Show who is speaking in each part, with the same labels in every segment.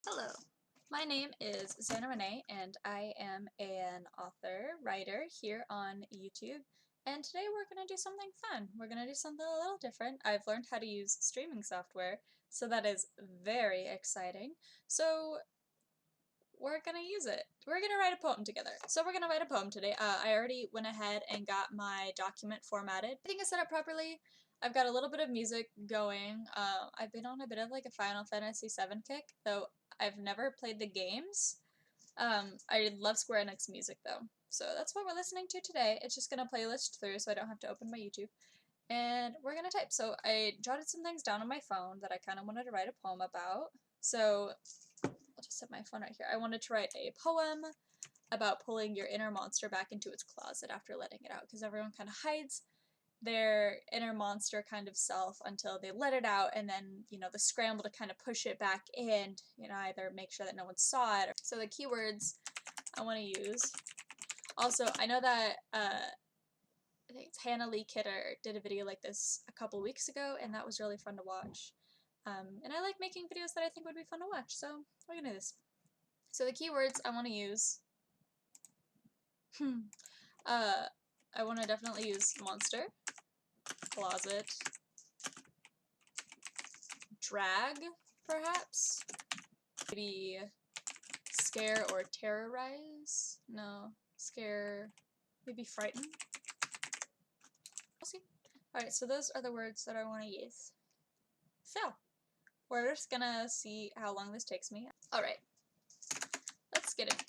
Speaker 1: Hello, my name is Xanna Renee, and I am an author, writer here on YouTube, and today we're going to do something fun. We're going to do something a little different. I've learned how to use streaming software, so that is very exciting. So we're going to use it. We're going to write a poem together. So we're going to write a poem today. I already went ahead and got my document formatted. Everything is set up properly. I've got a little bit of music going. I've been on a bit of like a Final Fantasy VII kick, though I've never played the games. I love Square Enix music though. So that's what we're listening to today. It's just gonna playlist through so I don't have to open my YouTube. And we're gonna type. So I jotted some things down on my phone that I kind of wanted to write a poem about. So I'll just set my phone right here. I wanted to write a poem about pulling your inner monster back into its closet after letting it out, because everyone kind of hides their inner monster kind of self until they let it out, and then, you know, the scramble to kind of push it back in, you know, either make sure that no one saw it. So the keywords I want to use. Also, I know that I think it's Hannah Lee Kidder did a video like this a couple weeks ago, and that was really fun to watch. And I like making videos that I think would be fun to watch, so we're gonna do this. So the keywords I want to use. I want to definitely use monster, closet, drag, perhaps? Maybe scare or terrorize? No. Scare, maybe frighten? We'll see. Alright, so those are the words that I want to use. So, we're just gonna see how long this takes me. Alright, let's get it.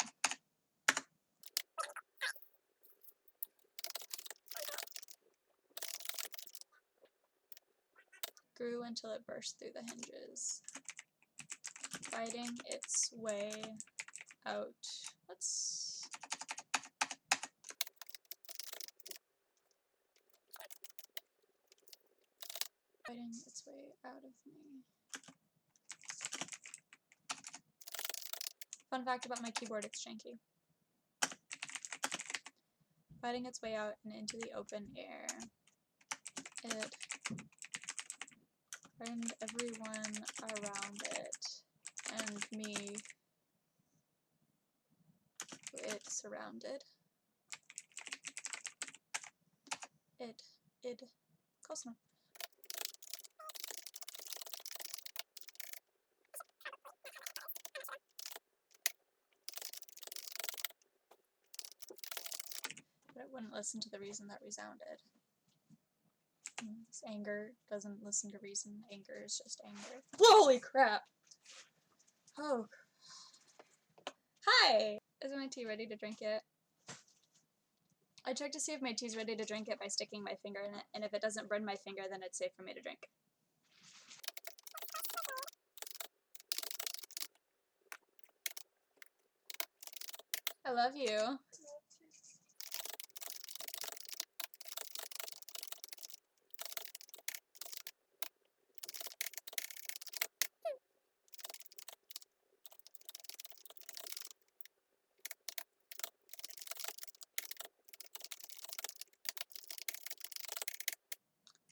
Speaker 1: Grew until it burst through the hinges, fighting its way out. Fighting its way out of me. Fun fact about my keyboard, it's janky. Fighting its way out and into the open air. It frightened everyone around it, and me who it surrounded. Id. Close enough. But it wouldn't listen to the reason that resounded. This anger doesn't listen to reason. Anger is just anger. Holy crap! Oh. Hi! Isn't my tea ready to drink yet? I checked to see if my tea's ready to drink it by sticking my finger in it, and if it doesn't burn my finger, then it's safe for me to drink. I love you.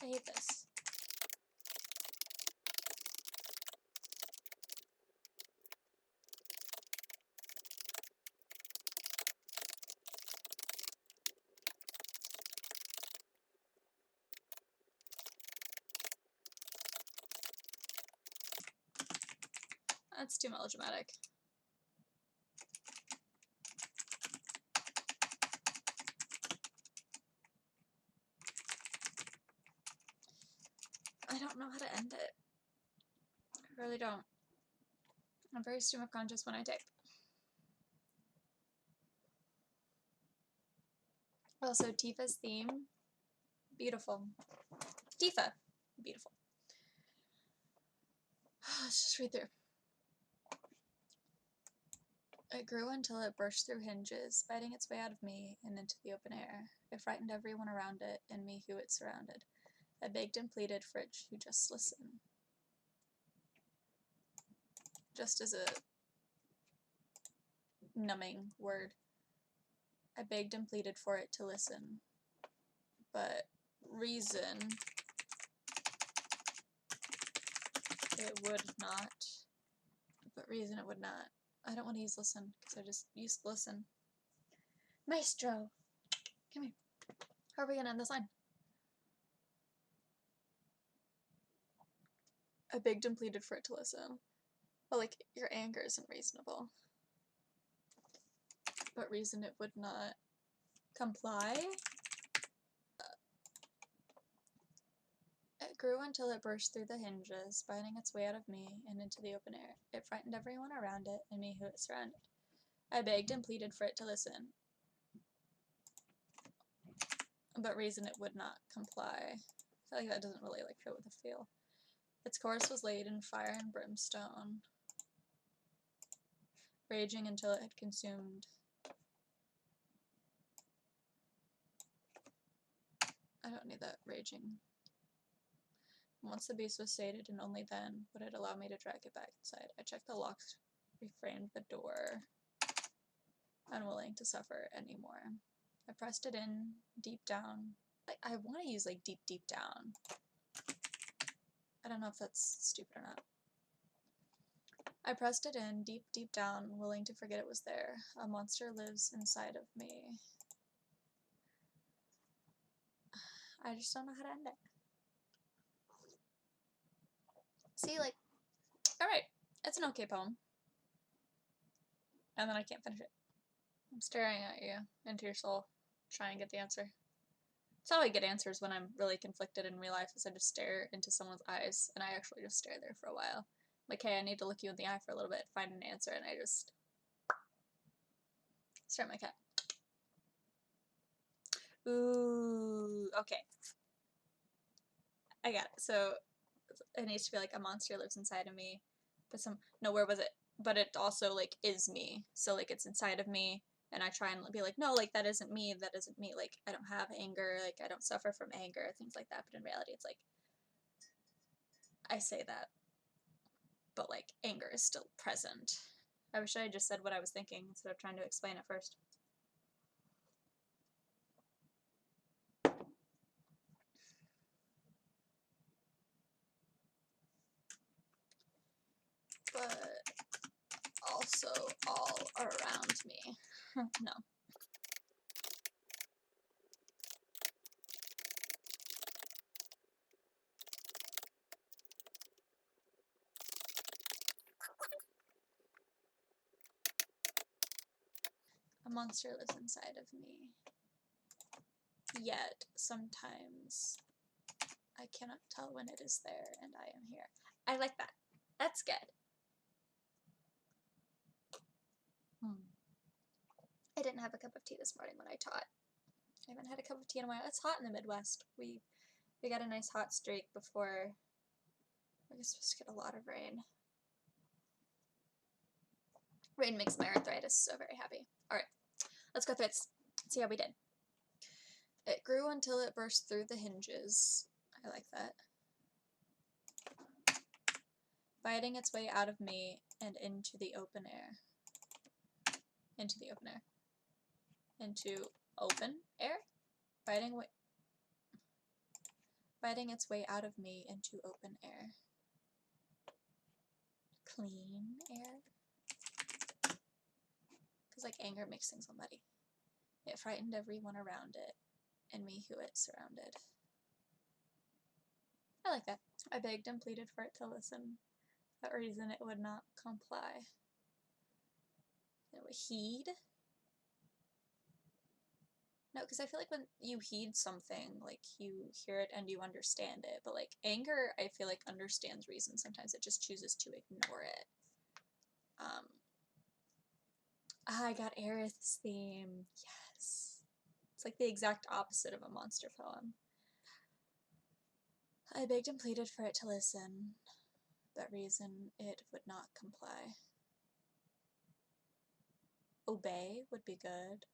Speaker 1: I hate this. That's too melodramatic. I don't know how to end it. I really don't. I'm very stream of conscious when I type. Also, Tifa's theme, beautiful. Tifa, beautiful. Let's just read through. It grew until it burst through hinges, biting its way out of me and into the open air. It frightened everyone around it, and me who it surrounded. I begged and pleaded for it to just listen. Just as a numbing word. I begged and pleaded for it to listen. But reason, it would not. But reason it would not. I don't want to use listen, because I just used listen. Maestro! Come here. How are we gonna end this line? I begged and pleaded for it to listen. But, like, your anger isn't reasonable. But reason it would not comply. It grew until it burst through the hinges, biting its way out of me and into the open air. It frightened everyone around it and me who it surrounded. I begged and pleaded for it to listen. But reason it would not comply. I feel like that doesn't really like fit with the feel. Its course was laid in fire and brimstone, raging until it had consumed. I don't need that raging. Once the beast was sated, and only then would it allow me to drag it back inside. I checked the locks, reframed the door, unwilling to suffer anymore. I pressed it in, deep down. I want to use like deep, deep down. I don't know if that's stupid or not. I pressed it in, deep, deep down, willing to forget it was there. A monster lives inside of me. I just don't know how to end it. See, like, alright, it's an okay poem. And then I can't finish it. I'm staring at you, into your soul, trying to get the answer. That's how I get answers when I'm really conflicted in real life, is I just stare into someone's eyes, and I actually just stare there for a while. Like, hey, I need to look you in the eye for a little bit, find an answer, and I just stare at my cat. Ooh, okay. I got it. So, it needs to be like, a monster lives inside of me, but no, where was it? But it also, like, is me. So, like, it's inside of me, and I try and be like, no, like, that isn't me, like, I don't have anger, like, I don't suffer from anger, things like that, but in reality, it's like, I say that, but, like, anger is still present. I wish I had just said what I was thinking instead of trying to explain it first. But also all around me. No. A monster lives inside of me. Yet, sometimes, I cannot tell when it is there, and I am here. I like that. That's good. I didn't have a cup of tea this morning when I taught. I haven't had a cup of tea in a while. It's hot in the Midwest. We got a nice hot streak before we're supposed to get a lot of rain. Rain makes my arthritis so very happy. Alright, let's go through it. Let's see how we did. It grew until it burst through the hinges. I like that. Biting its way out of me and into the open air. Into the open air. Into open air? Biting its way out of me into open air. Clean air? Because, like, anger makes things all muddy. It frightened everyone around it, and me who it surrounded. I like that. I begged and pleaded for it to listen. For that reason it would not comply. It would heed? No, because I feel like when you heed something, like, you hear it and you understand it. But, like, anger, I feel like, understands reason. Sometimes it just chooses to ignore it. I got Aerith's theme. Yes. It's like the exact opposite of a monster poem. I begged and pleaded for it to listen. That reason it would not comply. Obey would be good.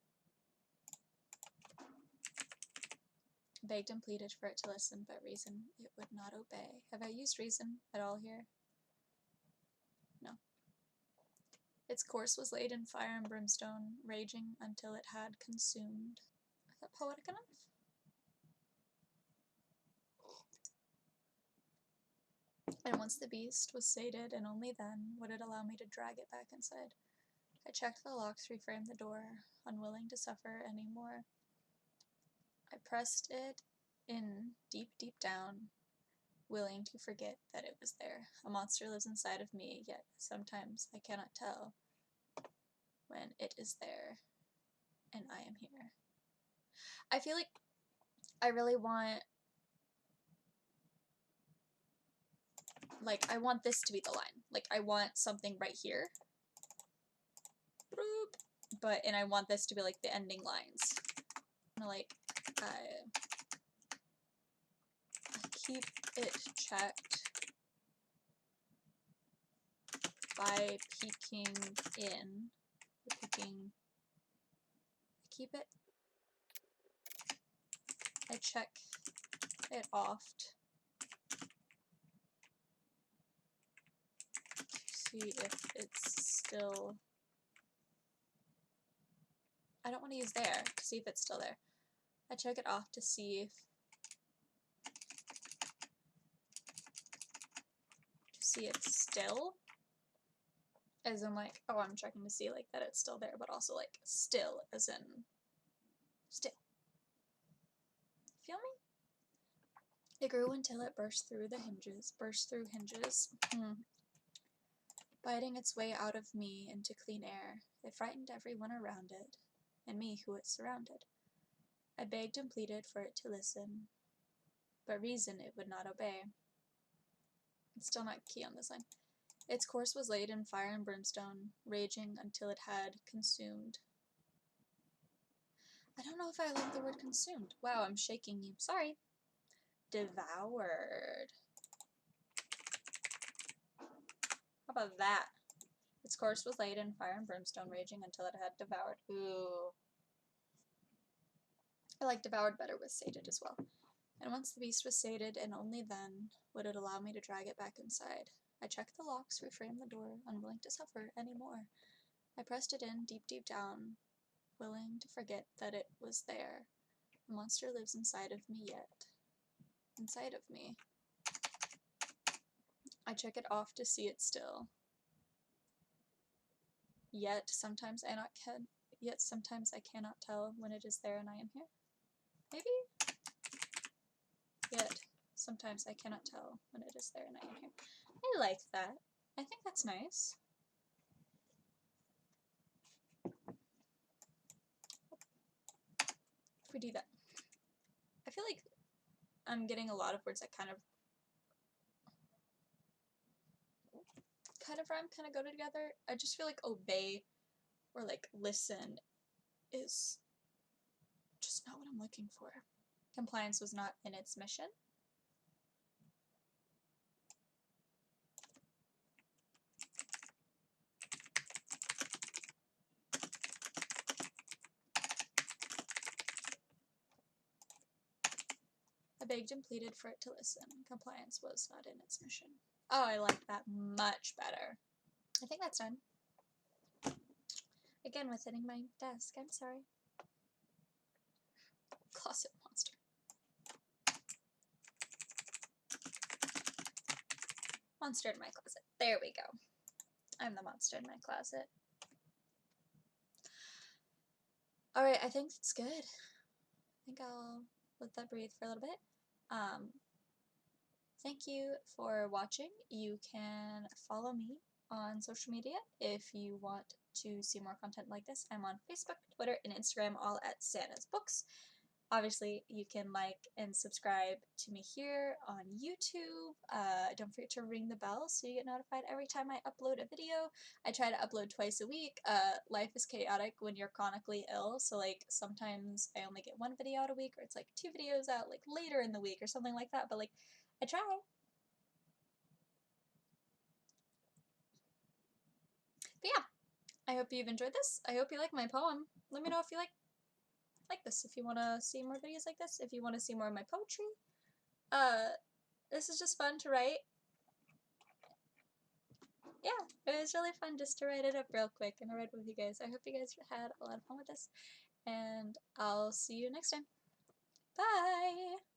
Speaker 1: Begged and pleaded for it to listen, but reason it would not obey. Have I used reason at all here? No. Its course was laid in fire and brimstone, raging until it had consumed. Is that poetic enough? And once the beast was sated, and only then, would it allow me to drag it back inside. I checked the locks, reframed the door, unwilling to suffer any more. I pressed it in deep, deep down, willing to forget that it was there. A monster lives inside of me, yet sometimes I cannot tell when it is there, and I am here. I feel like I really want, I want this to be the line. Like, I want something right here. Boop. And I want this to be, like, the ending lines. Like, I keep it checked by peeking in. I check it oft to see if it's still, I don't want to use there, to see if it's still there. I check it off to see if it's still, as in like, oh, I'm checking to see like that it's still there, but also like still, as in still. Feel me? It grew until it burst through hinges. Biting its way out of me into clean air. It frightened everyone around it, and me who it surrounded. I begged and pleaded for it to listen, but reason it would not obey. It's still not key on this line. Its course was laid in fire and brimstone, raging until it had consumed. I don't know if I like the word consumed. Wow, I'm shaking you. Sorry. Devoured. How about that? Its course was laid in fire and brimstone, raging until it had devoured. Ooh. I like devoured better with sated as well. And once the beast was sated, and only then, would it allow me to drag it back inside. I checked the locks, reframed the door, unwilling to suffer any more. I pressed it in, deep, deep down, willing to forget that it was there. The monster lives inside of me yet. Inside of me. I check it off to see it still. Yet sometimes I cannot tell when it is there and I am here. Maybe? Yet sometimes I cannot tell when it is there and I am here. I like that. I think that's nice. If we do that. I feel like I'm getting a lot of words that kind of rhyme, kind of go together. I just feel like obey or like listen is just not what I'm looking for. Compliance was not in its mission. I begged and pleaded for it to listen. Compliance was not in its mission. Oh, I like that much better. I think that's done. Again, with hitting my desk. I'm sorry. Closet monster. Monster in my closet. There we go. I'm the monster in my closet. Alright, I think it's good. I think I'll let that breathe for a little bit. Thank you for watching. You can follow me on social media if you want to see more content like this. I'm on Facebook, Twitter, and Instagram, all at XannasBooks. Obviously, you can like and subscribe to me here on YouTube. Don't forget to ring the bell so you get notified every time I upload a video. I try to upload twice a week. Life is chaotic when you're chronically ill, so like sometimes I only get one video out a week, or it's like 2 videos out like later in the week or something like that, but like I try. But yeah, I hope you've enjoyed this. I hope you like my poem. Let me know if you like this, if you want to see more videos like this, if you want to see more of my poetry. This is just fun to write. Yeah, it was really fun just to write it up real quick and read with you guys. I hope you guys had a lot of fun with this, and I'll see you next time. Bye!